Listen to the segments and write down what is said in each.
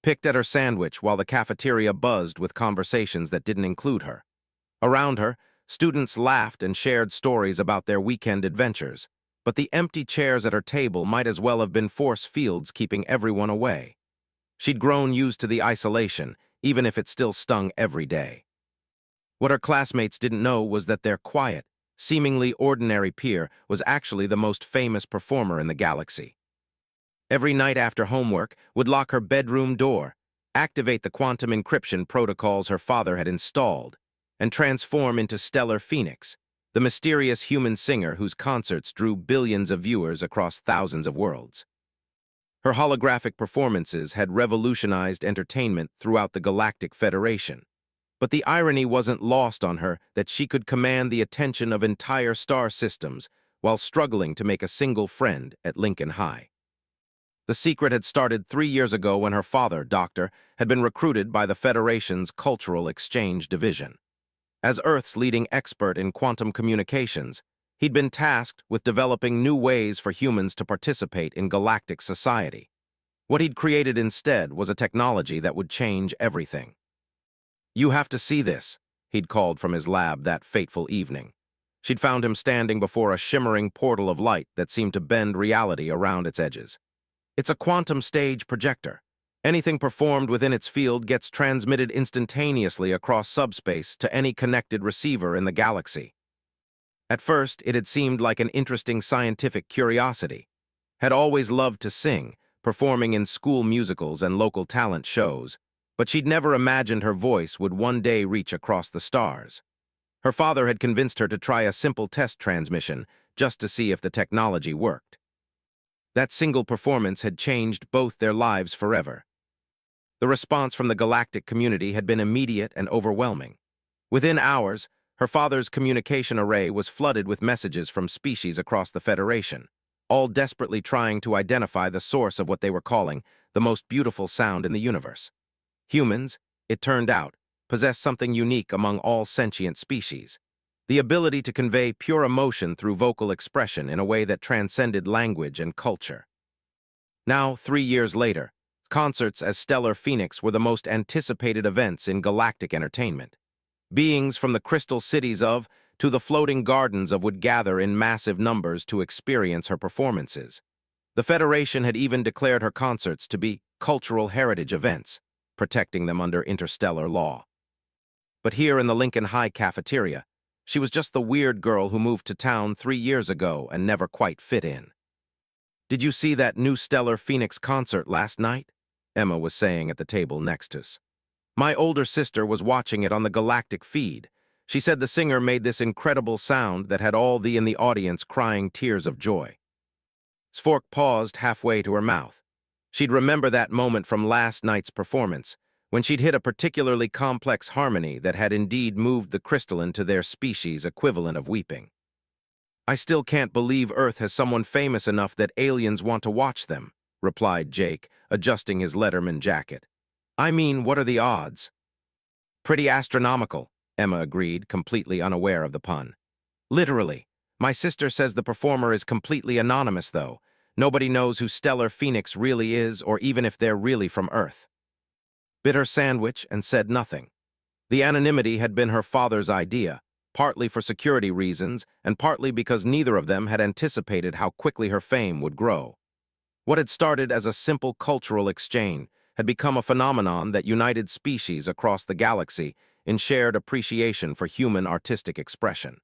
picked at her sandwich while the cafeteria buzzed with conversations that didn't include her. Around her, students laughed and shared stories about their weekend adventures, but the empty chairs at her table might as well have been force fields keeping everyone away. She'd grown used to the isolation, even if it still stung every day. What her classmates didn't know was that their quiet, seemingly ordinary peer was actually the most famous performer in the galaxy. Every night after homework would lock her bedroom door, activate the quantum encryption protocols her father had installed, and transform into Stellar Phoenix, the mysterious human singer whose concerts drew billions of viewers across thousands of worlds. Her holographic performances had revolutionized entertainment throughout the Galactic Federation. But the irony wasn't lost on her that she could command the attention of entire star systems while struggling to make a single friend at Lincoln High. The secret had started 3 years ago when her father, Doctor, had been recruited by the Federation's Cultural Exchange Division. As Earth's leading expert in quantum communications, he'd been tasked with developing new ways for humans to participate in galactic society. What he'd created instead was a technology that would change everything. "You have to see this," he'd called from his lab that fateful evening. She'd found him standing before a shimmering portal of light that seemed to bend reality around its edges. "It's a quantum stage projector. Anything performed within its field gets transmitted instantaneously across subspace to any connected receiver in the galaxy." At first, it had seemed like an interesting scientific curiosity. Had always loved to sing, performing in school musicals and local talent shows, but she'd never imagined her voice would one day reach across the stars. Her father had convinced her to try a simple test transmission just to see if the technology worked. That single performance had changed both their lives forever. The response from the galactic community had been immediate and overwhelming. Within hours, her father's communication array was flooded with messages from species across the Federation, all desperately trying to identify the source of what they were calling the most beautiful sound in the universe. Humans, it turned out, possessed something unique among all sentient species: the ability to convey pure emotion through vocal expression in a way that transcended language and culture. Now, 3 years later, concerts as Stellar Phoenix were the most anticipated events in galactic entertainment. Beings from the crystal cities of to the floating gardens of would gather in massive numbers to experience her performances. The Federation had even declared her concerts to be cultural heritage events, protecting them under interstellar law. But here in the Lincoln High cafeteria, she was just the weird girl who moved to town 3 years ago and never quite fit in. "Did you see that new Stellar Phoenix concert last night?" Emma was saying at the table next to us. "My older sister was watching it on the galactic feed. She said the singer made this incredible sound that had all in the audience crying tears of joy." Sfork paused halfway to her mouth. She'd remember that moment from last night's performance, when she'd hit a particularly complex harmony that had indeed moved the crystalline to their species' equivalent of weeping. "I still can't believe Earth has someone famous enough that aliens want to watch them," replied Jake, adjusting his Letterman jacket. "I mean, what are the odds?" "Pretty astronomical," Emma agreed, completely unaware of the pun. "Literally. My sister says the performer is completely anonymous, though. Nobody knows who Stellar Phoenix really is or even if they're really from Earth." Bit her sandwich and said nothing. The anonymity had been her father's idea, partly for security reasons and partly because neither of them had anticipated how quickly her fame would grow. What had started as a simple cultural exchange had become a phenomenon that united species across the galaxy in shared appreciation for human artistic expression.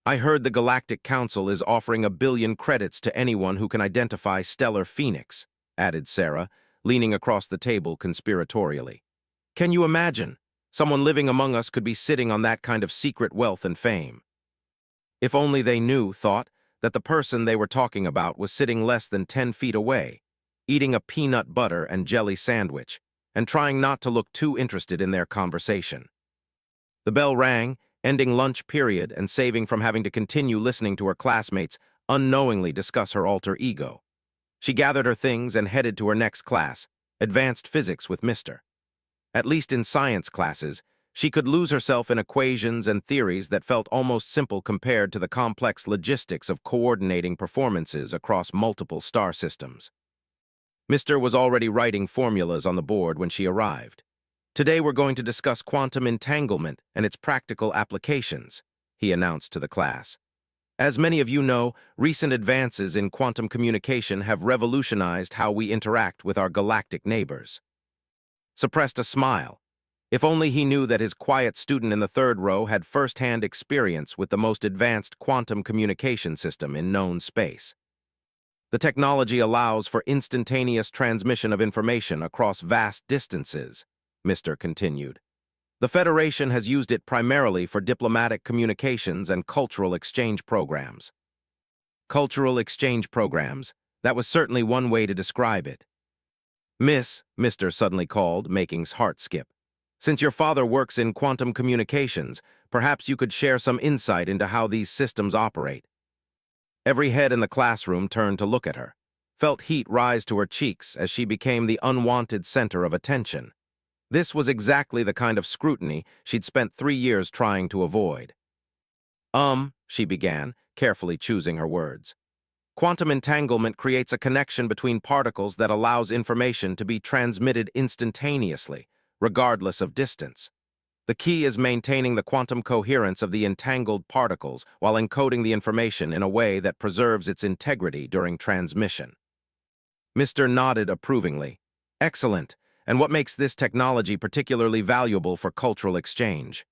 "I heard the Galactic Council is offering 1 billion credits to anyone who can identify Stellar Phoenix," added Sarah, leaning across the table conspiratorially. "Can you imagine? Someone living among us could be sitting on that kind of secret wealth and fame." If only they knew, thought, that the person they were talking about was sitting less than 10 feet away, eating a peanut butter and jelly sandwich, and trying not to look too interested in their conversation. The bell rang, ending lunch period and saving from having to continue listening to her classmates unknowingly discuss her alter ego. She gathered her things and headed to her next class, Advanced Physics with Mr. At least in science classes, she could lose herself in equations and theories that felt almost simple compared to the complex logistics of coordinating performances across multiple star systems. Mr. was already writing formulas on the board when she arrived. Today we're going to discuss quantum entanglement and its practical applications, he announced to the class. As many of you know, recent advances in quantum communication have revolutionized how we interact with our galactic neighbors. Suppressed a smile. If only he knew that his quiet student in the third row had first-hand experience with the most advanced quantum communication system in known space. The technology allows for instantaneous transmission of information across vast distances, Mr. continued. The Federation has used it primarily for diplomatic communications and cultural exchange programs. Cultural exchange programs, that was certainly one way to describe it. Mr. suddenly called, making his heart skip. Since your father works in quantum communications, perhaps you could share some insight into how these systems operate. Every head in the classroom turned to look at her, felt heat rise to her cheeks as she became the unwanted center of attention. This was exactly the kind of scrutiny she'd spent 3 years trying to avoid. She began, carefully choosing her words. Quantum entanglement creates a connection between particles that allows information to be transmitted instantaneously, regardless of distance. The key is maintaining the quantum coherence of the entangled particles while encoding the information in a way that preserves its integrity during transmission. Mr. nodded approvingly. Excellent. And what makes this technology particularly valuable for cultural exchange?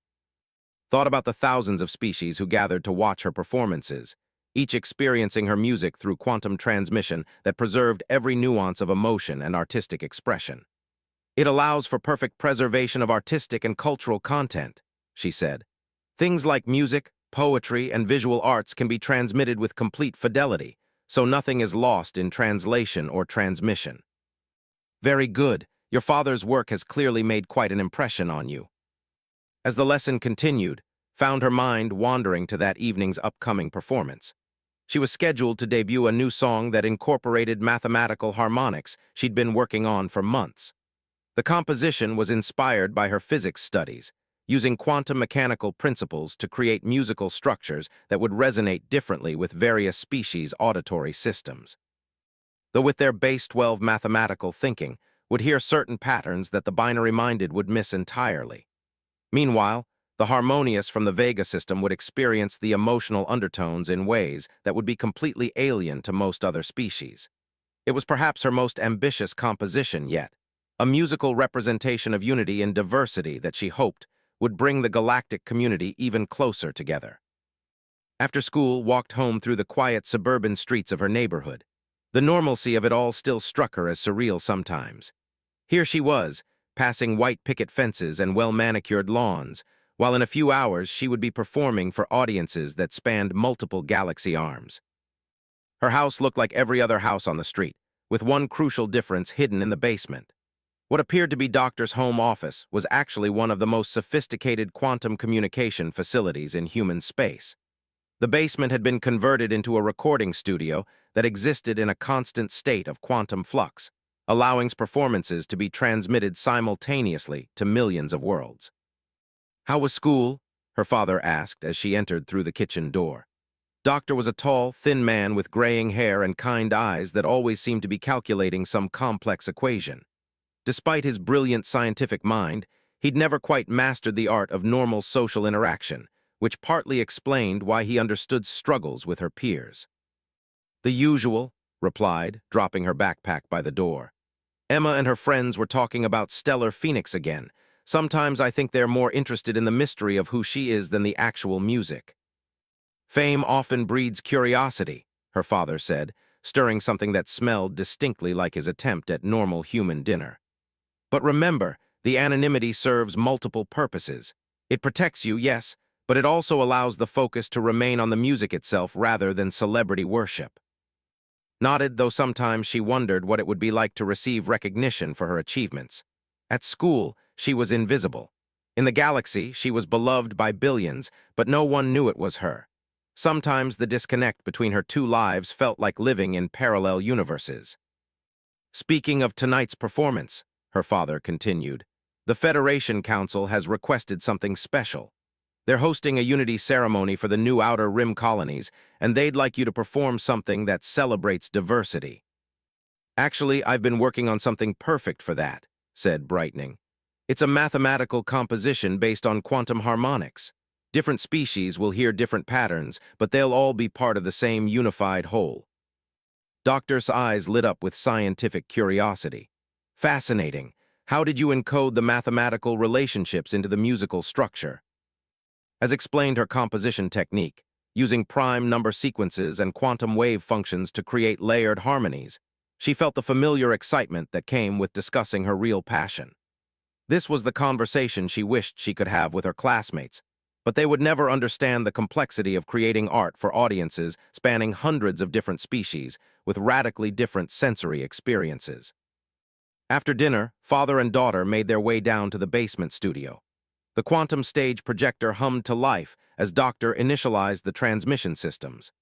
Thought about the thousands of species who gathered to watch her performances, each experiencing her music through quantum transmission that preserved every nuance of emotion and artistic expression. It allows for perfect preservation of artistic and cultural content, she said. Things like music, poetry, and visual arts can be transmitted with complete fidelity, so nothing is lost in translation or transmission. Very good. Your father's work has clearly made quite an impression on you. As the lesson continued, found her mind wandering to that evening's upcoming performance. She was scheduled to debut a new song that incorporated mathematical harmonics she'd been working on for months. The composition was inspired by her physics studies, using quantum mechanical principles to create musical structures that would resonate differently with various species' auditory systems. Though with their base 12 mathematical thinking, would hear certain patterns that the binary-minded would miss entirely. Meanwhile, the harmonious from the Vega system would experience the emotional undertones in ways that would be completely alien to most other species. It was perhaps her most ambitious composition yet, a musical representation of unity in diversity that she hoped would bring the galactic community even closer together. After school, walked home through the quiet suburban streets of her neighborhood. The normalcy of it all still struck her as surreal sometimes. Here she was, passing white picket fences and well-manicured lawns, while in a few hours she would be performing for audiences that spanned multiple galaxy arms. Her house looked like every other house on the street, with one crucial difference hidden in the basement. What appeared to be Doctor's home office was actually one of the most sophisticated quantum communication facilities in human space. The basement had been converted into a recording studio that existed in a constant state of quantum flux, allowing performances to be transmitted simultaneously to millions of worlds. "How was school?" her father asked as she entered through the kitchen door. Doctor was a tall, thin man with graying hair and kind eyes that always seemed to be calculating some complex equation. Despite his brilliant scientific mind, he'd never quite mastered the art of normal social interaction, which partly explained why he understood struggles with her peers. "The usual," replied, dropping her backpack by the door. "Emma and her friends were talking about Stellar Phoenix again. Sometimes I think they're more interested in the mystery of who she is than the actual music." "Fame often breeds curiosity," her father said, stirring something that smelled distinctly like his attempt at normal human dinner. "But remember, the anonymity serves multiple purposes. It protects you, yes, but it also allows the focus to remain on the music itself rather than celebrity worship." Nodded, though sometimes she wondered what it would be like to receive recognition for her achievements. At school, she was invisible. In the galaxy, she was beloved by billions, but no one knew it was her. Sometimes the disconnect between her two lives felt like living in parallel universes. "Speaking of tonight's performance," her father continued, "the Federation Council has requested something special. They're hosting a unity ceremony for the new Outer Rim colonies, and they'd like you to perform something that celebrates diversity." Actually, I've been working on something perfect for that, said, brightening. It's a mathematical composition based on quantum harmonics. Different species will hear different patterns, but they'll all be part of the same unified whole. Doctor's eyes lit up with scientific curiosity. Fascinating. How did you encode the mathematical relationships into the musical structure? As explained her composition technique, using prime number sequences and quantum wave functions to create layered harmonies, she felt the familiar excitement that came with discussing her real passion. This was the conversation she wished she could have with her classmates, but they would never understand the complexity of creating art for audiences spanning hundreds of different species with radically different sensory experiences. After dinner, father and daughter made their way down to the basement studio. The quantum stage projector hummed to life as Doctor initialized the transmission systems.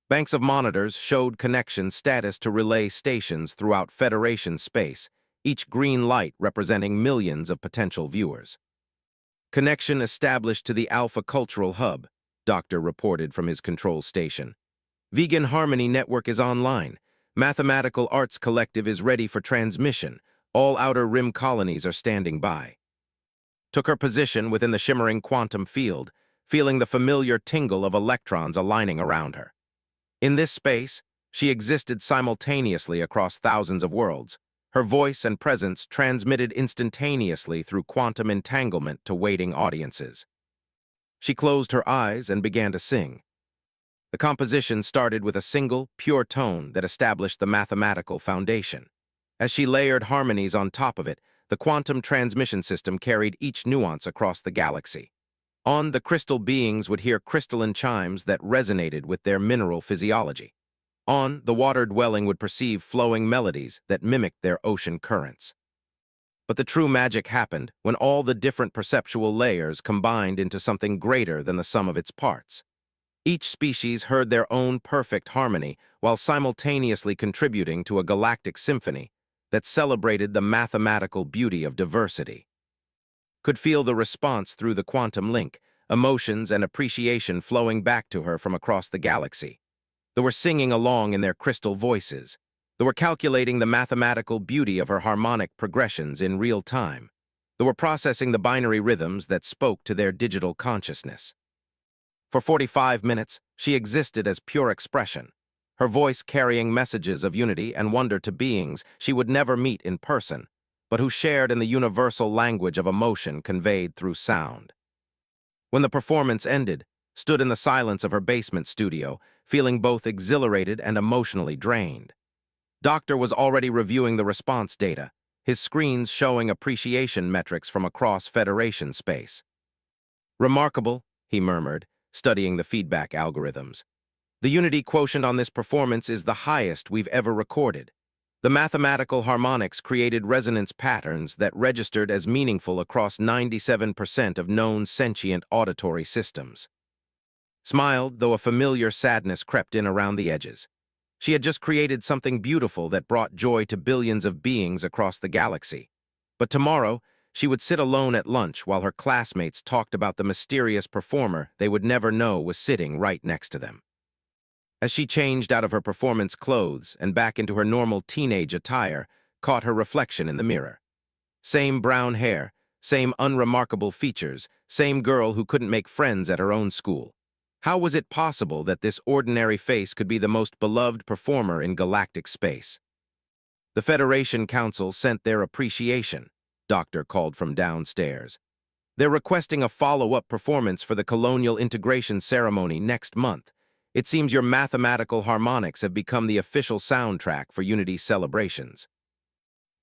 Banks of monitors showed connection status to relay stations throughout Federation space, each green light representing millions of potential viewers. Connection established to the Alpha Cultural Hub, Doctor reported from his control station. Vegan Harmony Network is online. Mathematical Arts Collective is ready for transmission. All Outer Rim colonies are standing by. Took her position within the shimmering quantum field, feeling the familiar tingle of electrons aligning around her. In this space, she existed simultaneously across thousands of worlds, her voice and presence transmitted instantaneously through quantum entanglement to waiting audiences. She closed her eyes and began to sing. The composition started with a single, pure tone that established the mathematical foundation. As she layered harmonies on top of it, the quantum transmission system carried each nuance across the galaxy. On, the crystal beings would hear crystalline chimes that resonated with their mineral physiology. On, the water-dwelling would perceive flowing melodies that mimicked their ocean currents. But the true magic happened when all the different perceptual layers combined into something greater than the sum of its parts. Each species heard their own perfect harmony while simultaneously contributing to a galactic symphony that celebrated the mathematical beauty of diversity. Could feel the response through the quantum link, emotions and appreciation flowing back to her from across the galaxy. They were singing along in their crystal voices. They were calculating the mathematical beauty of her harmonic progressions in real time. They were processing the binary rhythms that spoke to their digital consciousness. For 45 minutes, she existed as pure expression, her voice carrying messages of unity and wonder to beings she would never meet in person, but who shared in the universal language of emotion conveyed through sound. When the performance ended, stood in the silence of her basement studio, feeling both exhilarated and emotionally drained. Doctor was already reviewing the response data, his screens showing appreciation metrics from across Federation space. Remarkable, he murmured, studying the feedback algorithms. The unity quotient on this performance is the highest we've ever recorded. The mathematical harmonics created resonance patterns that registered as meaningful across 97% of known sentient auditory systems. Smiled, though a familiar sadness crept in around the edges. She had just created something beautiful that brought joy to billions of beings across the galaxy. But tomorrow, she would sit alone at lunch while her classmates talked about the mysterious performer they would never know was sitting right next to them. As she changed out of her performance clothes and back into her normal teenage attire, caught her reflection in the mirror. Same brown hair, same unremarkable features, same girl who couldn't make friends at her own school. How was it possible that this ordinary face could be the most beloved performer in galactic space? The Federation Council sent their appreciation, Doctor called from downstairs. They're requesting a follow-up performance for the Colonial Integration Ceremony next month. It seems your mathematical harmonics have become the official soundtrack for Unity's celebrations.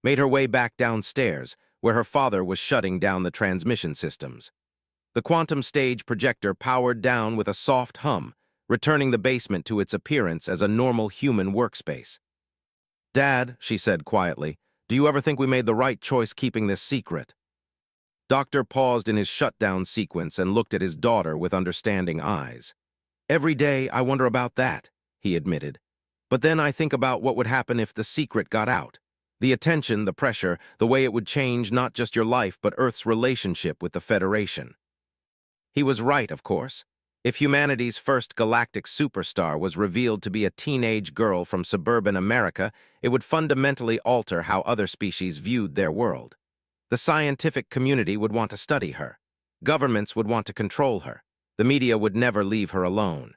Made her way back downstairs, where her father was shutting down the transmission systems. The quantum stage projector powered down with a soft hum, returning the basement to its appearance as a normal human workspace. "Dad," she said quietly, "do you ever think we made the right choice keeping this secret?" Doctor paused in his shutdown sequence and looked at his daughter with understanding eyes. "Every day I wonder about that," he admitted. "But then I think about what would happen if the secret got out. The attention, the pressure, the way it would change not just your life but Earth's relationship with the Federation." He was right, of course. If humanity's first galactic superstar was revealed to be a teenage girl from suburban America, it would fundamentally alter how other species viewed their world. The scientific community would want to study her. Governments would want to control her. The media would never leave her alone.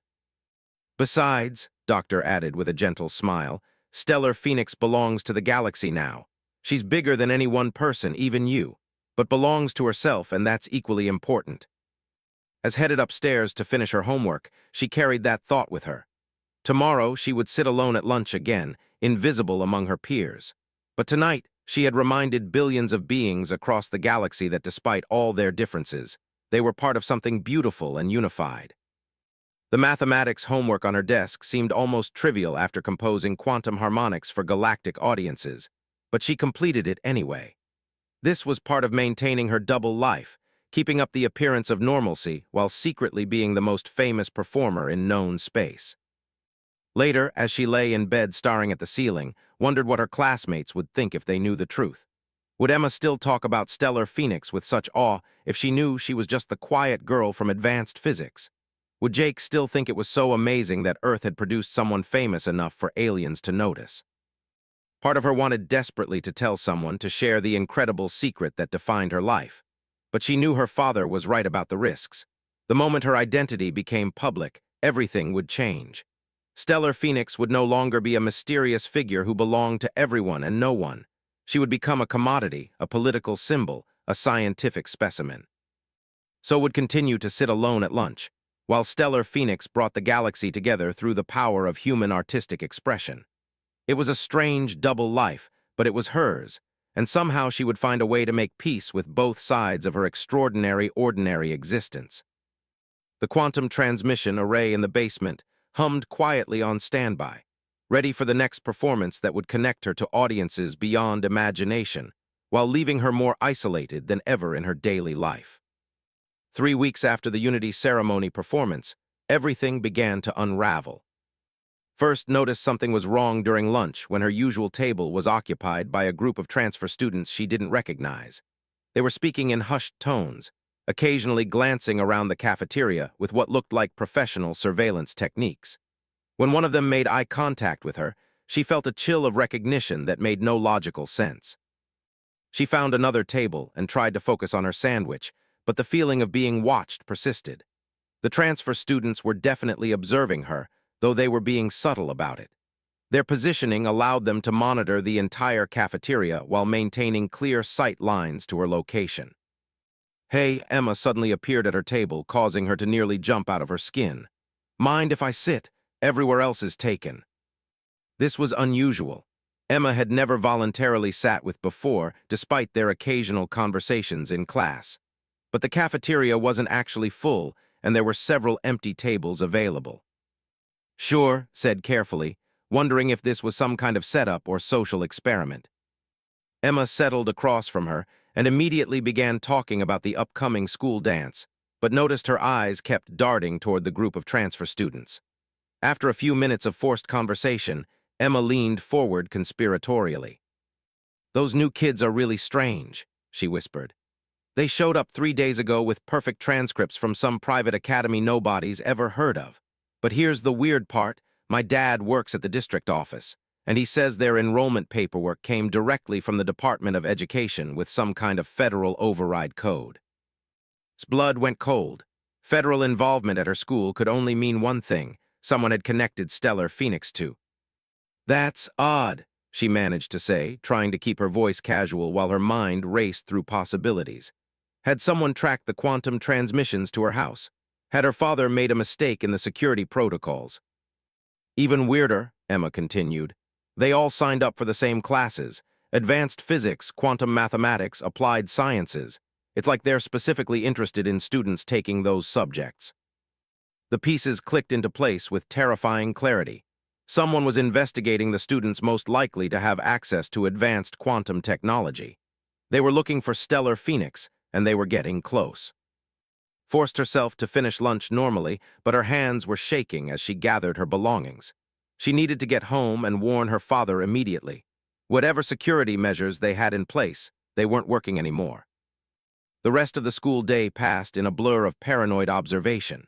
Besides, Doctor added with a gentle smile, Stellar Phoenix belongs to the galaxy now. She's bigger than any one person, even you, but belongs to herself, and that's equally important. As headed upstairs to finish her homework, she carried that thought with her. Tomorrow, she would sit alone at lunch again, invisible among her peers. But tonight, she had reminded billions of beings across the galaxy that despite all their differences, they were part of something beautiful and unified. The mathematics homework on her desk seemed almost trivial after composing quantum harmonics for galactic audiences, but she completed it anyway. This was part of maintaining her double life, keeping up the appearance of normalcy while secretly being the most famous performer in known space. Later, as she lay in bed staring at the ceiling, wondered what her classmates would think if they knew the truth. Would Emma still talk about Stellar Phoenix with such awe if she knew she was just the quiet girl from advanced physics? Would Jake still think it was so amazing that Earth had produced someone famous enough for aliens to notice? Part of her wanted desperately to tell someone, to share the incredible secret that defined her life. But she knew her father was right about the risks. The moment her identity became public, everything would change. Stellar Phoenix would no longer be a mysterious figure who belonged to everyone and no one. She would become a commodity, a political symbol, a scientific specimen. So would continue to sit alone at lunch, while Stellar Phoenix brought the galaxy together through the power of human artistic expression. It was a strange double life, but it was hers, and somehow she would find a way to make peace with both sides of her extraordinary, ordinary existence. The quantum transmission array in the basement hummed quietly on standby, ready for the next performance that would connect her to audiences beyond imagination, while leaving her more isolated than ever in her daily life. 3 weeks after the Unity ceremony performance, everything began to unravel. First noticed something was wrong during lunch when her usual table was occupied by a group of transfer students she didn't recognize. They were speaking in hushed tones, occasionally glancing around the cafeteria with what looked like professional surveillance techniques. When one of them made eye contact with her, she felt a chill of recognition that made no logical sense. She found another table and tried to focus on her sandwich, but the feeling of being watched persisted. The transfer students were definitely observing her, though they were being subtle about it. Their positioning allowed them to monitor the entire cafeteria while maintaining clear sight lines to her location. Hey, Emma suddenly appeared at her table, causing her to nearly jump out of her skin. Mind if I sit? Everywhere else is taken. This was unusual. Emma had never voluntarily sat with before, despite their occasional conversations in class. But the cafeteria wasn't actually full, and there were several empty tables available. Sure, said carefully, wondering if this was some kind of setup or social experiment. Emma settled across from her and immediately began talking about the upcoming school dance, but noticed her eyes kept darting toward the group of transfer students. After a few minutes of forced conversation, Emma leaned forward conspiratorially. "Those new kids are really strange," she whispered. "They showed up 3 days ago with perfect transcripts from some private academy nobody's ever heard of. But here's the weird part. My dad works at the district office, and he says their enrollment paperwork came directly from the Department of Education with some kind of federal override code." His blood went cold. Federal involvement at her school could only mean one thing: someone had connected Stellar Phoenix to. "That's odd," she managed to say, trying to keep her voice casual while her mind raced through possibilities. Had someone tracked the quantum transmissions to her house? Had her father made a mistake in the security protocols? Even weirder, Emma continued. They all signed up for the same classes: advanced physics, quantum mathematics, applied sciences. It's like they're specifically interested in students taking those subjects. The pieces clicked into place with terrifying clarity. Someone was investigating the students most likely to have access to advanced quantum technology. They were looking for Stellar Phoenix, and they were getting close. Forced herself to finish lunch normally, but her hands were shaking as she gathered her belongings. She needed to get home and warn her father immediately. Whatever security measures they had in place, they weren't working anymore. The rest of the school day passed in a blur of paranoid observation.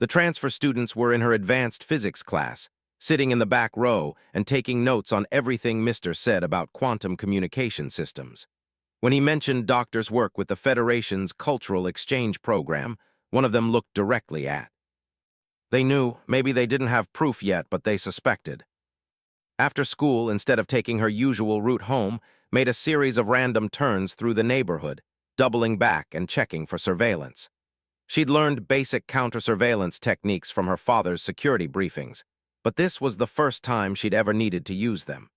The transfer students were in her advanced physics class, sitting in the back row and taking notes on everything Mr. said about quantum communication systems. When he mentioned Doctor's work with the Federation's cultural exchange program, one of them looked directly at. They knew, maybe they didn't have proof yet, but they suspected. After school, instead of taking her usual route home, made a series of random turns through the neighborhood, doubling back and checking for surveillance. She'd learned basic counter-surveillance techniques from her father's security briefings, but this was the first time she'd ever needed to use them.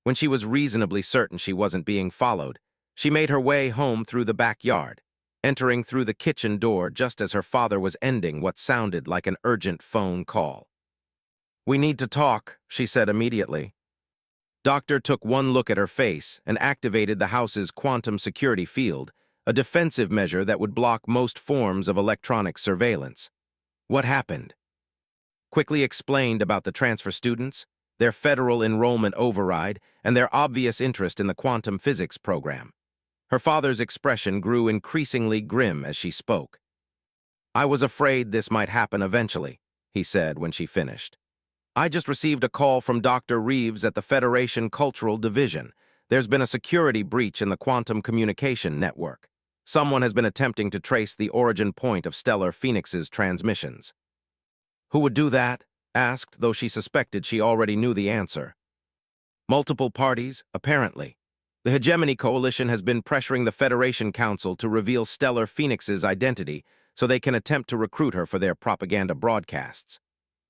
When she was reasonably certain she wasn't being followed, she made her way home through the backyard, entering through the kitchen door just as her father was ending what sounded like an urgent phone call. "We need to talk," she said immediately. Doctor took one look at her face and activated the house's quantum security field, a defensive measure that would block most forms of electronic surveillance. What happened? Quickly explained about the transfer students, their federal enrollment override, and their obvious interest in the quantum physics program. Her father's expression grew increasingly grim as she spoke. "I was afraid this might happen eventually," he said when she finished. "I just received a call from Dr. Reeves at the Federation Cultural Division. There's been a security breach in the quantum communication network. Someone has been attempting to trace the origin point of Stellar Phoenix's transmissions." "Who would do that?" asked, though she suspected she already knew the answer. "Multiple parties, apparently. The Hegemony Coalition has been pressuring the Federation Council to reveal Stellar Phoenix's identity so they can attempt to recruit her for their propaganda broadcasts.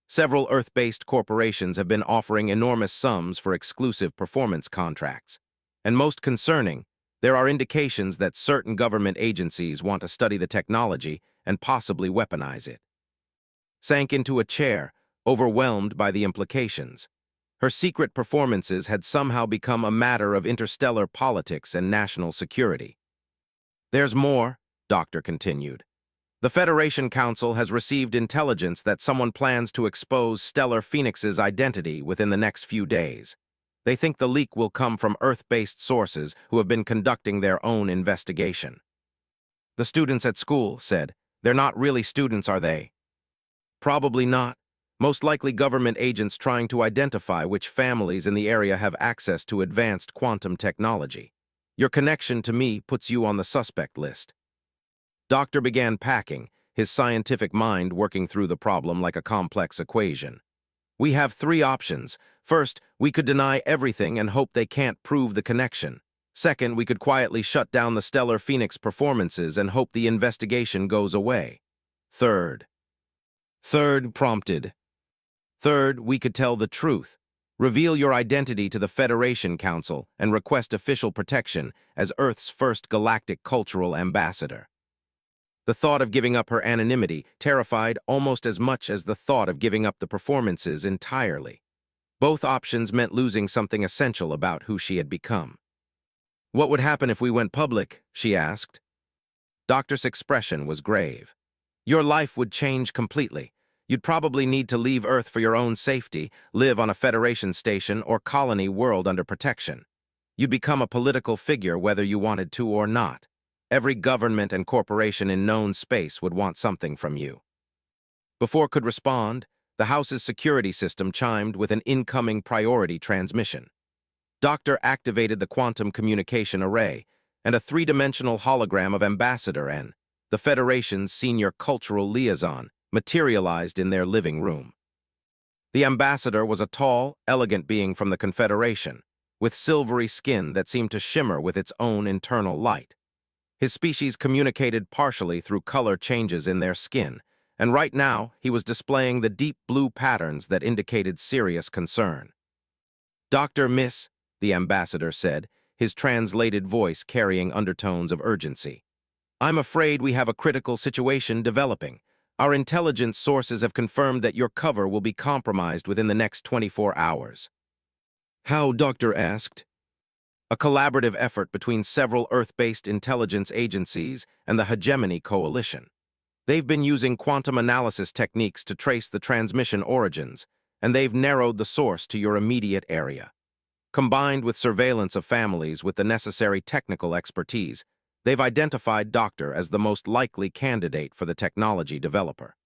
Several Earth-based corporations have been offering enormous sums for exclusive performance contracts. And most concerning, there are indications that certain government agencies want to study the technology and possibly weaponize it." Sank into a chair, overwhelmed by the implications. Her secret performances had somehow become a matter of interstellar politics and national security. "There's more," Doctor continued. "The Federation Council has received intelligence that someone plans to expose Stellar Phoenix's identity within the next few days. They think the leak will come from Earth-based sources who have been conducting their own investigation." "The students at school said, they're not really students, are they?" "Probably not. Most likely government agents trying to identify which families in the area have access to advanced quantum technology. Your connection to me puts you on the suspect list." Doctor began packing, his scientific mind working through the problem like a complex equation. "We have three options. First, we could deny everything and hope they can't prove the connection. Second, we could quietly shut down the Stellar Phoenix performances and hope the investigation goes away. Third, prompted. Third, we could tell the truth. Reveal your identity to the Federation Council and request official protection as Earth's first galactic cultural ambassador." The thought of giving up her anonymity terrified almost as much as the thought of giving up the performances entirely. Both options meant losing something essential about who she had become. "What would happen if we went public?" she asked. Doctor's expression was grave. "Your life would change completely. You'd probably need to leave Earth for your own safety, live on a Federation station or colony world under protection. You'd become a political figure whether you wanted to or not. Every government and corporation in known space would want something from you." Before could respond, the house's security system chimed with an incoming priority transmission. Doctor activated the quantum communication array, and a three-dimensional hologram of Ambassador N, the Federation's senior cultural liaison, materialized in their living room. The ambassador was a tall, elegant being from the Confederation, with silvery skin that seemed to shimmer with its own internal light. His species communicated partially through color changes in their skin, and right now he was displaying the deep blue patterns that indicated serious concern. "Dr. Miss," the ambassador said, his translated voice carrying undertones of urgency. "I'm afraid we have a critical situation developing. Our intelligence sources have confirmed that your cover will be compromised within the next 24 hours. "How?" Doctor asked. "A collaborative effort between several Earth-based intelligence agencies and the Hegemony Coalition. They've been using quantum analysis techniques to trace the transmission origins, and they've narrowed the source to your immediate area. Combined with surveillance of families with the necessary technical expertise, they've identified Doctor as the most likely candidate for the technology developer."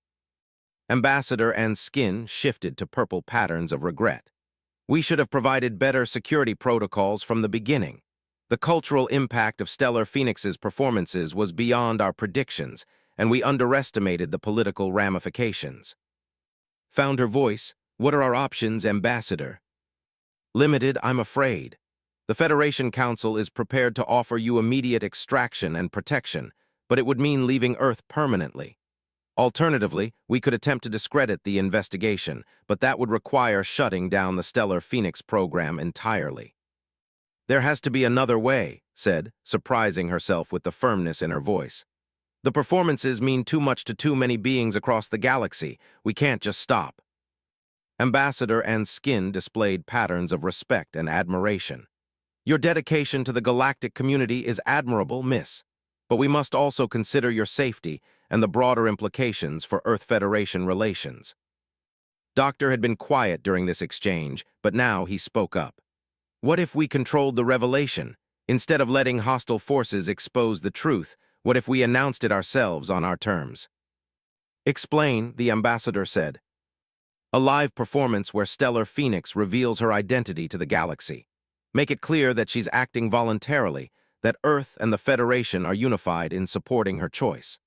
Ambassador An's skin shifted to purple patterns of regret. We should have provided better security protocols from the beginning. The cultural impact of Stellar Phoenix's performances was beyond our predictions, and we underestimated the political ramifications. Found her voice. What are our options, Ambassador? Limited, I'm afraid. The Federation Council is prepared to offer you immediate extraction and protection, but it would mean leaving Earth permanently. Alternatively, we could attempt to discredit the investigation, but that would require shutting down the Stellar Phoenix program entirely. There has to be another way, said, surprising herself with the firmness in her voice. The performances mean too much to too many beings across the galaxy. We can't just stop. Ambassador An's skin displayed patterns of respect and admiration. Your dedication to the galactic community is admirable, miss. But we must also consider your safety and the broader implications for Earth Federation relations. Doctor had been quiet during this exchange, but now he spoke up. What if we controlled the revelation? Instead of letting hostile forces expose the truth, what if we announced it ourselves on our terms? Explain, the ambassador said. A live performance where Stellar Phoenix reveals her identity to the galaxy. Make it clear that she's acting voluntarily, that Earth and the Federation are unified in supporting her choice.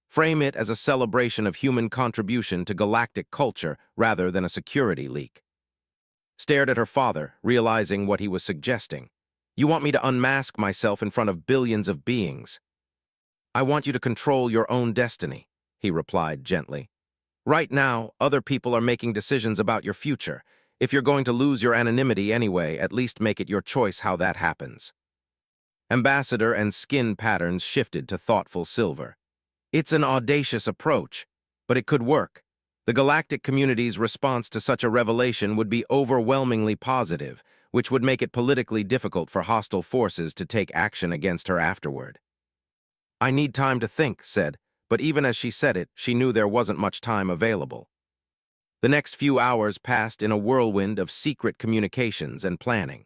Frame it as a celebration of human contribution to galactic culture rather than a security leak. Stared at her father, realizing what he was suggesting. You want me to unmask myself in front of billions of beings? I want you to control your own destiny, he replied gently. Right now, other people are making decisions about your future. If you're going to lose your anonymity anyway, at least make it your choice how that happens. Ambassador An's skin patterns shifted to thoughtful silver. It's an audacious approach, but it could work. The galactic community's response to such a revelation would be overwhelmingly positive, which would make it politically difficult for hostile forces to take action against her afterward. I need time to think, said, but even as she said it, she knew there wasn't much time available. The next few hours passed in a whirlwind of secret communications and planning.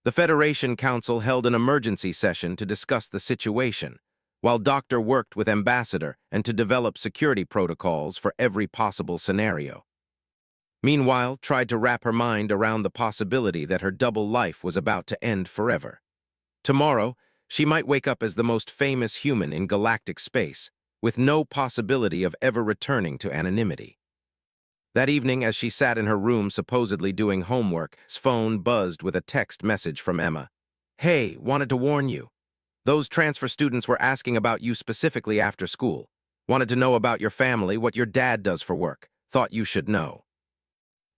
The Federation Council held an emergency session to discuss the situation, while Doctor worked with Ambassador and to develop security protocols for every possible scenario. Meanwhile, tried to wrap her mind around the possibility that her double life was about to end forever. Tomorrow, she might wake up as the most famous human in galactic space, with no possibility of ever returning to anonymity. That evening, as she sat in her room supposedly doing homework, his phone buzzed with a text message from Emma. Hey, wanted to warn you. Those transfer students were asking about you specifically after school. Wanted to know about your family, what your dad does for work. Thought you should know.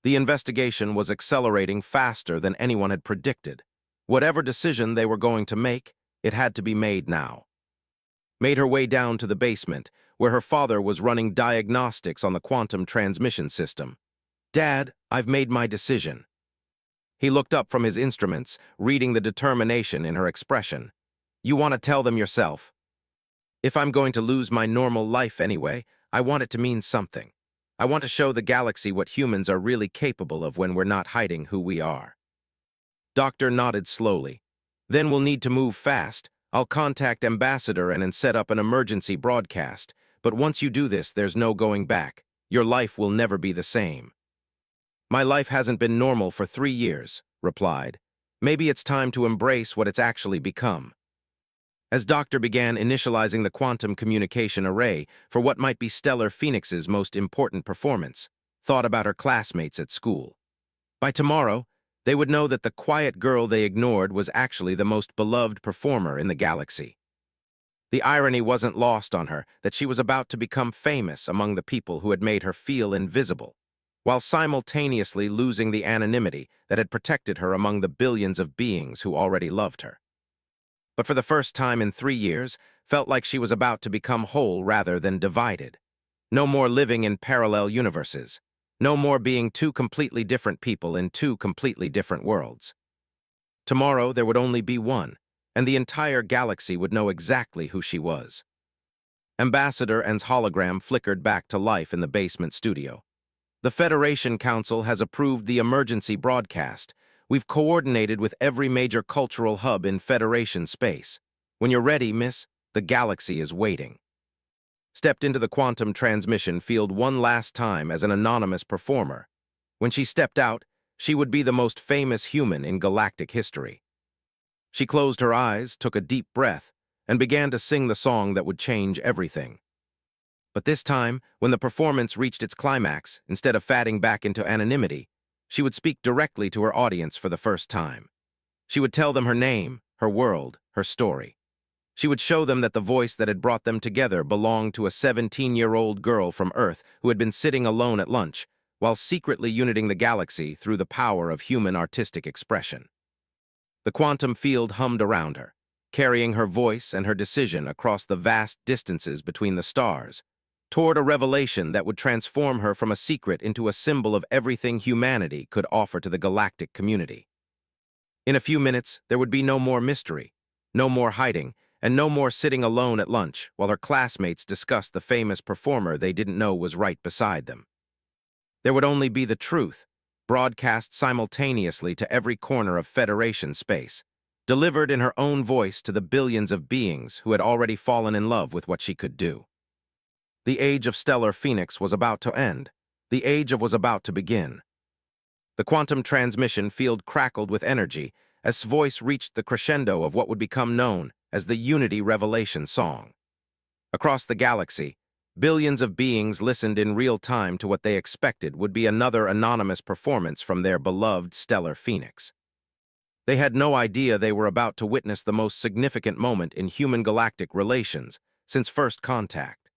The investigation was accelerating faster than anyone had predicted. Whatever decision they were going to make, it had to be made now. Made her way down to the basement, where her father was running diagnostics on the quantum transmission system. Dad, I've made my decision. He looked up from his instruments, reading the determination in her expression. You want to tell them yourself? If I'm going to lose my normal life anyway, I want it to mean something. I want to show the galaxy what humans are really capable of when we're not hiding who we are. Doctor nodded slowly. Then we'll need to move fast. I'll contact Ambassador and set up an emergency broadcast. But once you do this, there's no going back. Your life will never be the same. My life hasn't been normal for 3 years, replied. Maybe it's time to embrace what it's actually become. As Doctor began initializing the quantum communication array for what might be Stellar Phoenix's most important performance, thought about her classmates at school. By tomorrow, they would know that the quiet girl they ignored was actually the most beloved performer in the galaxy. The irony wasn't lost on her that she was about to become famous among the people who had made her feel invisible, while simultaneously losing the anonymity that had protected her among the billions of beings who already loved her. But for the first time in 3 years, felt like she was about to become whole rather than divided. No more living in parallel universes. No more being two completely different people in two completely different worlds. Tomorrow there would only be one, and the entire galaxy would know exactly who she was. Ambassador An's hologram flickered back to life in the basement studio. The Federation Council has approved the emergency broadcast. We've coordinated with every major cultural hub in Federation space. When you're ready, miss, the galaxy is waiting. stepped into the quantum transmission field one last time as an anonymous performer. When she stepped out, she would be the most famous human in galactic history. She closed her eyes, took a deep breath, and began to sing the song that would change everything. But this time, when the performance reached its climax, instead of fading back into anonymity, she would speak directly to her audience for the first time. She would tell them her name, her world, her story. She would show them that the voice that had brought them together belonged to a 17-year-old girl from Earth who had been sitting alone at lunch, while secretly uniting the galaxy through the power of human artistic expression. The quantum field hummed around her, carrying her voice and her decision across the vast distances between the stars, toward a revelation that would transform her from a secret into a symbol of everything humanity could offer to the galactic community. In a few minutes, there would be no more mystery, no more hiding, and no more sitting alone at lunch while her classmates discussed the famous performer they didn't know was right beside them. There would only be the truth, broadcast simultaneously to every corner of Federation space, delivered in her own voice to the billions of beings who had already fallen in love with what she could do. The age of Stellar Phoenix was about to end. The age of was about to begin. The quantum transmission field crackled with energy as voice reached the crescendo of what would become known as the Unity Revelation Song. Across the galaxy, billions of beings listened in real time to what they expected would be another anonymous performance from their beloved Stellar Phoenix. They had no idea they were about to witness the most significant moment in human galactic relations since first contact.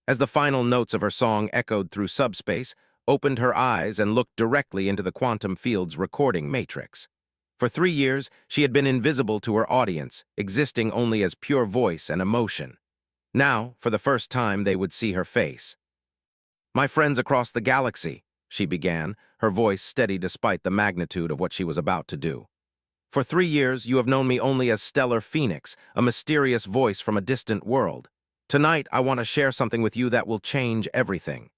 As the final notes of her song echoed through subspace, opened her eyes and looked directly into the quantum field's recording matrix. For 3 years, she had been invisible to her audience, existing only as pure voice and emotion. Now, for the first time, they would see her face. "My friends across the galaxy," she began, her voice steady despite the magnitude of what she was about to do. "For 3 years, you have known me only as Stellar Phoenix, a mysterious voice from a distant world. Tonight, I want to share something with you that will change everything."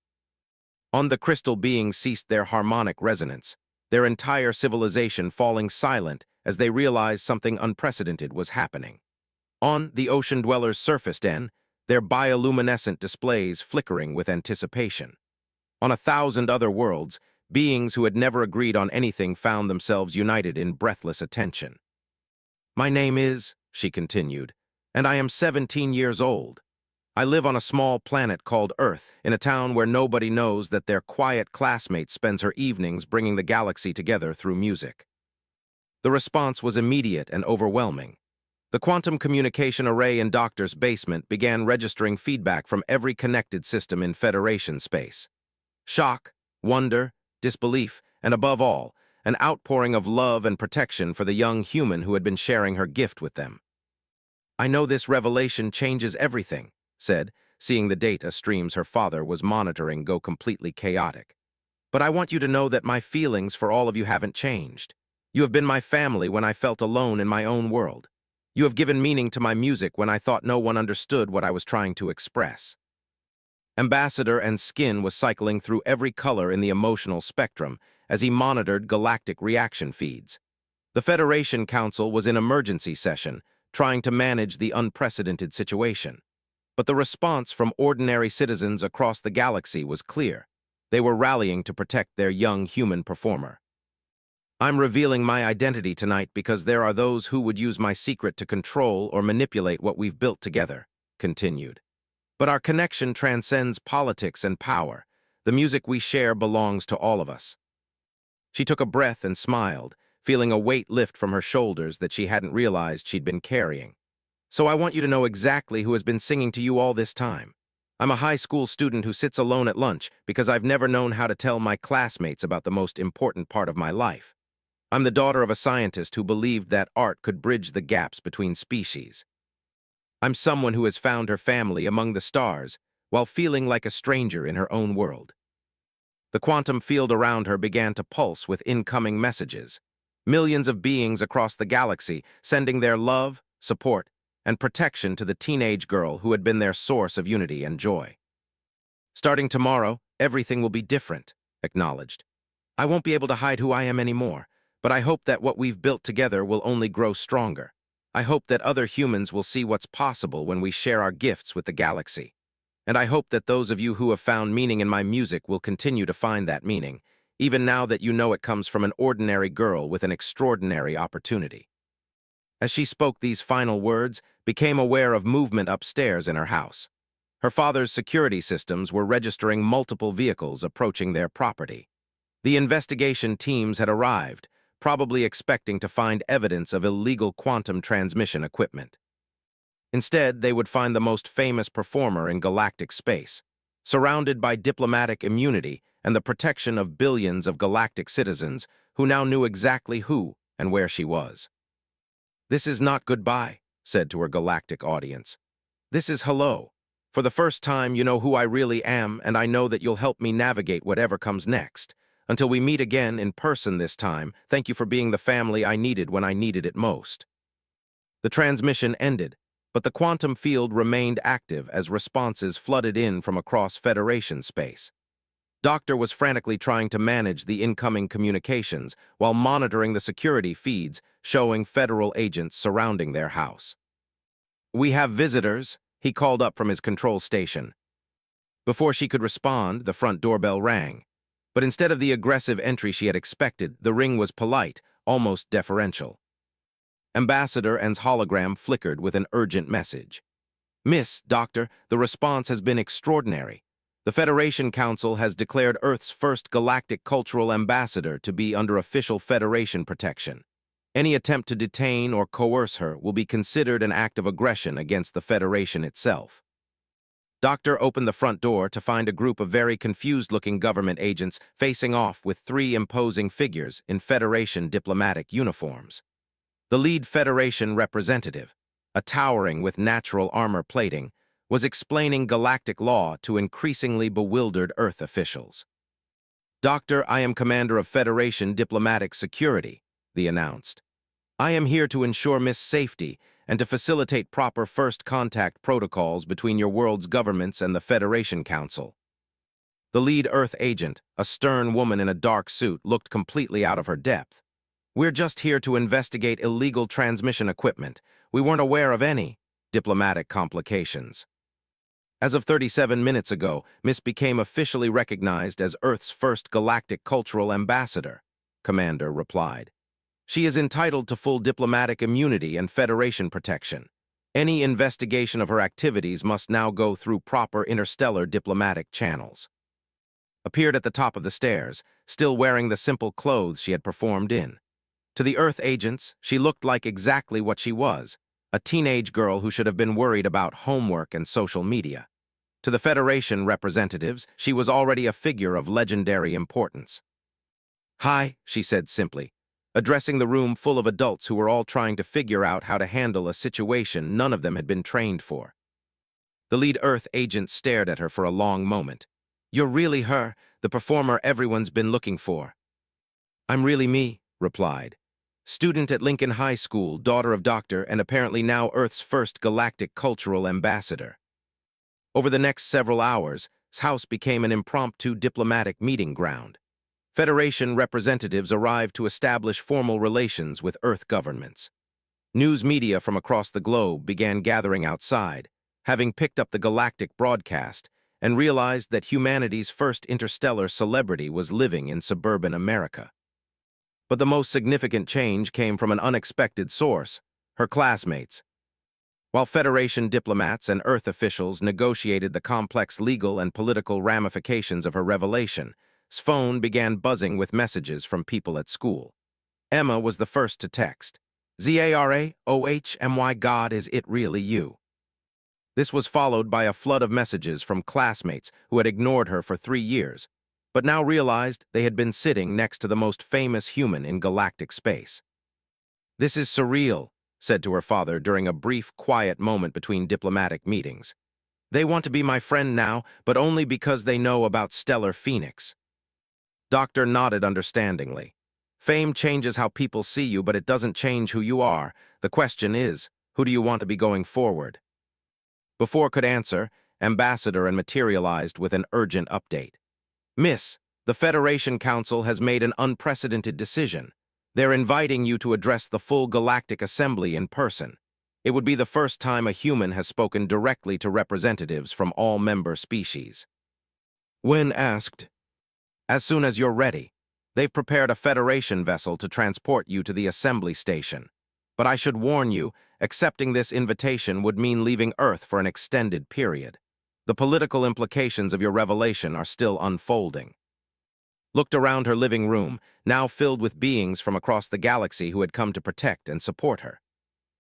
On the crystal beings ceased their harmonic resonance, their entire civilization falling silent as they realized something unprecedented was happening. On the ocean dwellers' surface den, their bioluminescent displays flickering with anticipation. On 1,000 other worlds, beings who had never agreed on anything found themselves united in breathless attention. "My name is," she continued, "and I am 17 years old. I live on a small planet called Earth, in a town where nobody knows that their quiet classmate spends her evenings bringing the galaxy together through music." The response was immediate and overwhelming. The quantum communication array in Doctor's basement began registering feedback from every connected system in Federation space. Shock, wonder, disbelief, and above all, an outpouring of love and protection for the young human who had been sharing her gift with them. "I know this revelation changes everything," said, seeing the data streams her father was monitoring go completely chaotic. "But I want you to know that my feelings for all of you haven't changed. You have been my family when I felt alone in my own world. You have given meaning to my music when I thought no one understood what I was trying to express." Ambassador and Skin was cycling through every color in the emotional spectrum as he monitored galactic reaction feeds. The Federation Council was in emergency session, trying to manage the unprecedented situation. But the response from ordinary citizens across the galaxy was clear. They were rallying to protect their young human performer. "I'm revealing my identity tonight because there are those who would use my secret to control or manipulate what we've built together," continued. "But our connection transcends politics and power. The music we share belongs to all of us." She took a breath and smiled, feeling a weight lift from her shoulders that she hadn't realized she'd been carrying. "So I want you to know exactly who has been singing to you all this time. I'm a high school student who sits alone at lunch because I've never known how to tell my classmates about the most important part of my life. I'm the daughter of a scientist who believed that art could bridge the gaps between species. I'm someone who has found her family among the stars while feeling like a stranger in her own world." The quantum field around her began to pulse with incoming messages. Millions of beings across the galaxy sending their love, support, and protection to the teenage girl who had been their source of unity and joy. "Starting tomorrow, everything will be different," acknowledged. "I won't be able to hide who I am anymore, but I hope that what we've built together will only grow stronger. I hope that other humans will see what's possible when we share our gifts with the galaxy." And I hope that those of you who have found meaning in my music will continue to find that meaning, even now that you know it comes from an ordinary girl with an extraordinary opportunity. As she spoke these final words, became aware of movement upstairs in her house. Her father's security systems were registering multiple vehicles approaching their property. The investigation teams had arrived, probably expecting to find evidence of illegal quantum transmission equipment. Instead, they would find the most famous performer in galactic space, surrounded by diplomatic immunity and the protection of billions of galactic citizens who now knew exactly who and where she was. "This is not goodbye," said to her galactic audience. "This is hello. For the first time, you know who I really am, and I know that you'll help me navigate whatever comes next. Until we meet again in person this time, thank you for being the family I needed when I needed it most." The transmission ended, but the quantum field remained active as responses flooded in from across Federation space. Doctor was frantically trying to manage the incoming communications while monitoring the security feeds showing federal agents surrounding their house. "We have visitors," he called up from his control station. Before she could respond, the front doorbell rang. But instead of the aggressive entry she had expected, the ring was polite, almost deferential. Ambassador N's hologram flickered with an urgent message. "Miss, Doctor, the response has been extraordinary. The Federation Council has declared Earth's first galactic cultural ambassador to be under official Federation protection. Any attempt to detain or coerce her will be considered an act of aggression against the Federation itself." Doctor opened the front door to find a group of very confused-looking government agents facing off with three imposing figures in Federation diplomatic uniforms. The lead Federation representative, a towering with natural armor plating, was explaining galactic law to increasingly bewildered Earth officials. "Doctor, I am Commander of Federation Diplomatic Security," they announced. "I am here to ensure Miss safety and to facilitate proper first contact protocols between your world's governments and the Federation Council." The lead Earth agent, a stern woman in a dark suit, looked completely out of her depth. "We're just here to investigate illegal transmission equipment. We weren't aware of any diplomatic complications." As of 37 minutes ago, Miss became officially recognized as Earth's first galactic cultural ambassador, Commander replied. "She is entitled to full diplomatic immunity and Federation protection. Any investigation of her activities must now go through proper interstellar diplomatic channels." Appeared at the top of the stairs, still wearing the simple clothes she had performed in. To the Earth agents, she looked like exactly what she was, a teenage girl who should have been worried about homework and social media. To the Federation representatives, she was already a figure of legendary importance. "Hi," she said simply, addressing the room full of adults who were all trying to figure out how to handle a situation none of them had been trained for. The lead Earth agent stared at her for a long moment. "You're really her, the performer everyone's been looking for." "I'm really me," replied. "Student at Lincoln High School, daughter of Doctor, and apparently now Earth's first galactic cultural ambassador." Over the next several hours, his house became an impromptu diplomatic meeting ground. Federation representatives arrived to establish formal relations with Earth governments. News media from across the globe began gathering outside, having picked up the galactic broadcast, and realized that humanity's first interstellar celebrity was living in suburban America. But the most significant change came from an unexpected source: her classmates. While Federation diplomats and Earth officials negotiated the complex legal and political ramifications of her revelation, his phone began buzzing with messages from people at school. Emma was the first to text. "ZARA-OHMY God, is it really you?" This was followed by a flood of messages from classmates who had ignored her for 3 years, but now realized they had been sitting next to the most famous human in galactic space. "This is surreal," said to her father during a brief, quiet moment between diplomatic meetings. "They want to be my friend now, but only because they know about Stellar Phoenix." Doctor nodded understandingly. "Fame changes how people see you, but it doesn't change who you are. The question is, who do you want to be going forward?" Before could answer, Ambassador and materialized with an urgent update. "Miss, the Federation Council has made an unprecedented decision. They're inviting you to address the full Galactic Assembly in person." It would be the first time a human has spoken directly to representatives from all member species. When asked, "As soon as you're ready, they've prepared a Federation vessel to transport you to the assembly station. But I should warn you, accepting this invitation would mean leaving Earth for an extended period. The political implications of your revelation are still unfolding." Looked around her living room, now filled with beings from across the galaxy who had come to protect and support her.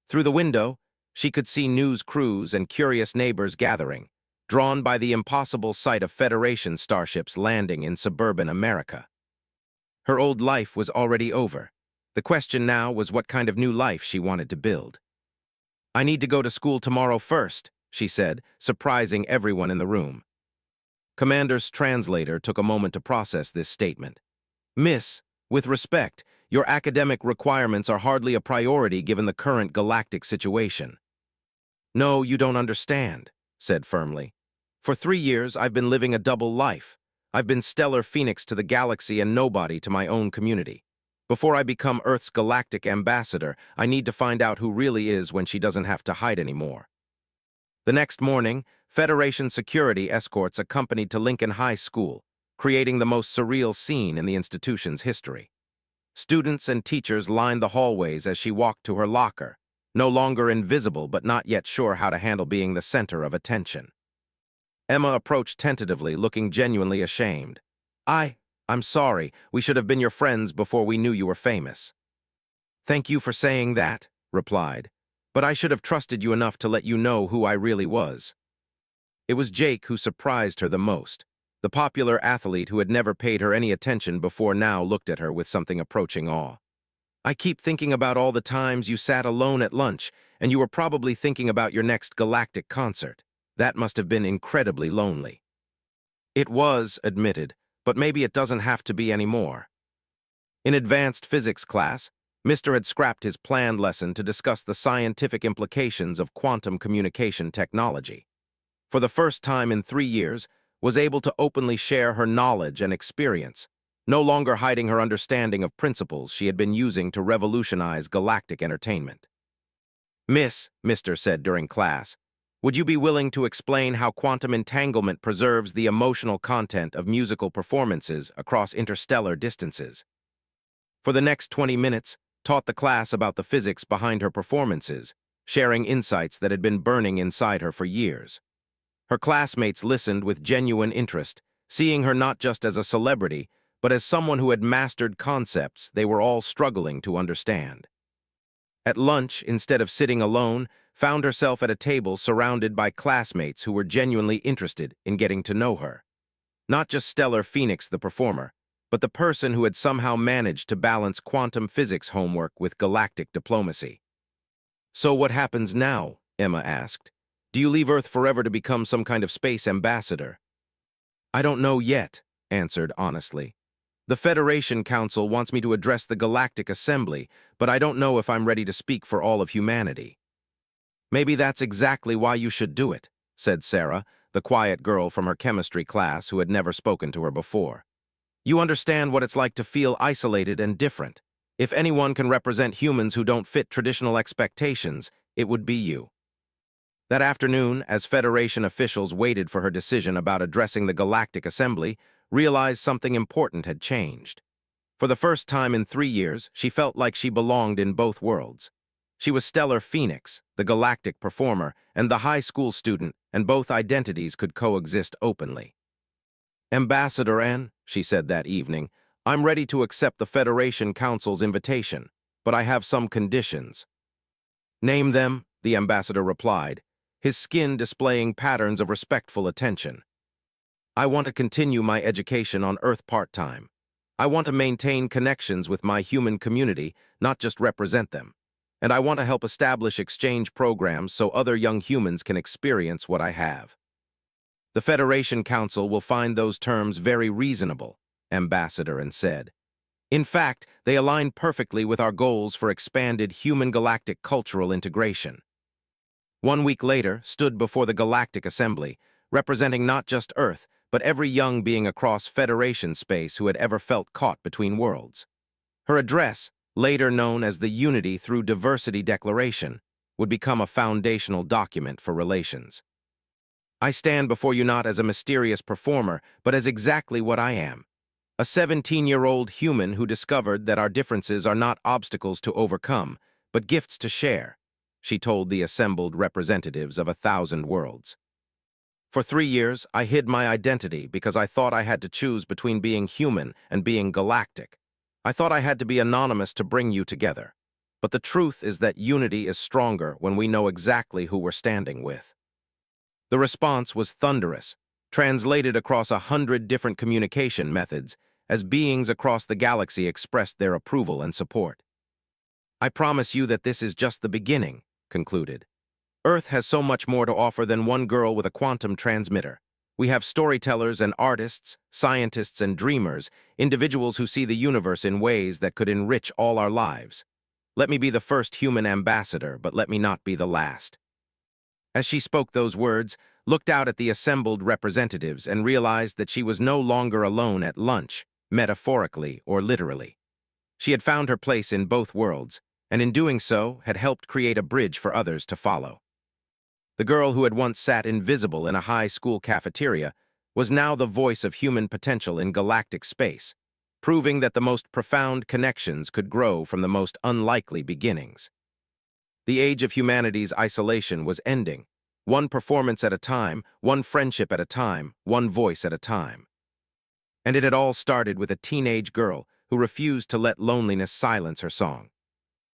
Through the window, she could see news crews and curious neighbors gathering, drawn by the impossible sight of Federation starships landing in suburban America. Her old life was already over. The question now was what kind of new life she wanted to build. "I need to go to school tomorrow first," she said, surprising everyone in the room. Commander's translator took a moment to process this statement. "Miss, with respect, your academic requirements are hardly a priority given the current galactic situation." "No, you don't understand," said firmly. "For 3 years, I've been living a double life. I've been stellar phoenix to the galaxy and nobody to my own community. Before I become Earth's galactic ambassador, I need to find out who really is when she doesn't have to hide anymore." The next morning, Federation security escorts accompanied to Lincoln High School, creating the most surreal scene in the institution's history. Students and teachers lined the hallways as she walked to her locker, no longer invisible but not yet sure how to handle being the center of attention. Emma approached tentatively, looking genuinely ashamed. I'm sorry. We should have been your friends before we knew you were famous." "Thank you for saying that," replied. "But I should have trusted you enough to let you know who I really was." It was Jake who surprised her the most. The popular athlete who had never paid her any attention before now looked at her with something approaching awe. "I keep thinking about all the times you sat alone at lunch, and you were probably thinking about your next galactic concert. That must have been incredibly lonely." "It was," admitted, "but maybe it doesn't have to be anymore." In advanced physics class, Mr. had scrapped his planned lesson to discuss the scientific implications of quantum communication technology. For the first time in 3 years, was able to openly share her knowledge and experience, no longer hiding her understanding of principles she had been using to revolutionize galactic entertainment. "Miss," Mr. said during class, "would you be willing to explain how quantum entanglement preserves the emotional content of musical performances across interstellar distances?" For the next 20 minutes, taught the class about the physics behind her performances, sharing insights that had been burning inside her for years. Her classmates listened with genuine interest, seeing her not just as a celebrity, but as someone who had mastered concepts they were all struggling to understand. At lunch, instead of sitting alone, found herself at a table surrounded by classmates who were genuinely interested in getting to know her. Not just Stellar Phoenix the performer, but the person who had somehow managed to balance quantum physics homework with galactic diplomacy. "So what happens now?" Emma asked. "Do you leave Earth forever to become some kind of space ambassador?" "I don't know yet," answered honestly. "The Federation Council wants me to address the Galactic Assembly, but I don't know if I'm ready to speak for all of humanity." "Maybe that's exactly why you should do it," said Sarah, the quiet girl from her chemistry class who had never spoken to her before. "You understand what it's like to feel isolated and different. If anyone can represent humans who don't fit traditional expectations, it would be you." That afternoon, as Federation officials waited for her decision about addressing the Galactic Assembly, realized something important had changed. For the first time in 3 years, she felt like she belonged in both worlds. She was Stellar Phoenix, the galactic performer, and the high school student, and both identities could coexist openly. "Ambassador Anne," she said that evening, "I'm ready to accept the Federation Council's invitation, but I have some conditions." "Name them," the ambassador replied, his skin displaying patterns of respectful attention. "I want to continue my education on Earth part-time. I want to maintain connections with my human community, not just represent them. And I want to help establish exchange programs so other young humans can experience what I have." "The Federation Council will find those terms very reasonable," Ambassador Anne said. "In fact, they align perfectly with our goals for expanded human galactic cultural integration." 1 week later, stood before the Galactic Assembly, representing not just Earth, but every young being across Federation space who had ever felt caught between worlds. Her address, later known as the Unity Through Diversity Declaration, would become a foundational document for relations. I stand before you not as a mysterious performer, but as exactly what I am. A 17-year-old human who discovered that our differences are not obstacles to overcome, but gifts to share, she told the assembled representatives of 1,000 worlds. For 3 years, I hid my identity because I thought I had to choose between being human and being galactic. I thought I had to be anonymous to bring you together. But the truth is that unity is stronger when we know exactly who we're standing with. The response was thunderous, translated across 100 different communication methods, as beings across the galaxy expressed their approval and support. I promise you that this is just the beginning, concluded. Earth has so much more to offer than one girl with a quantum transmitter. We have storytellers and artists, scientists and dreamers, individuals who see the universe in ways that could enrich all our lives. Let me be the first human ambassador, but let me not be the last. As she spoke those words, looked out at the assembled representatives and realized that she was no longer alone at lunch, metaphorically or literally. She had found her place in both worlds, and in doing so had helped create a bridge for others to follow. The girl who had once sat invisible in a high school cafeteria was now the voice of human potential in galactic space, proving that the most profound connections could grow from the most unlikely beginnings. The age of humanity's isolation was ending, one performance at a time, one friendship at a time, one voice at a time. And it had all started with a teenage girl who refused to let loneliness silence her song.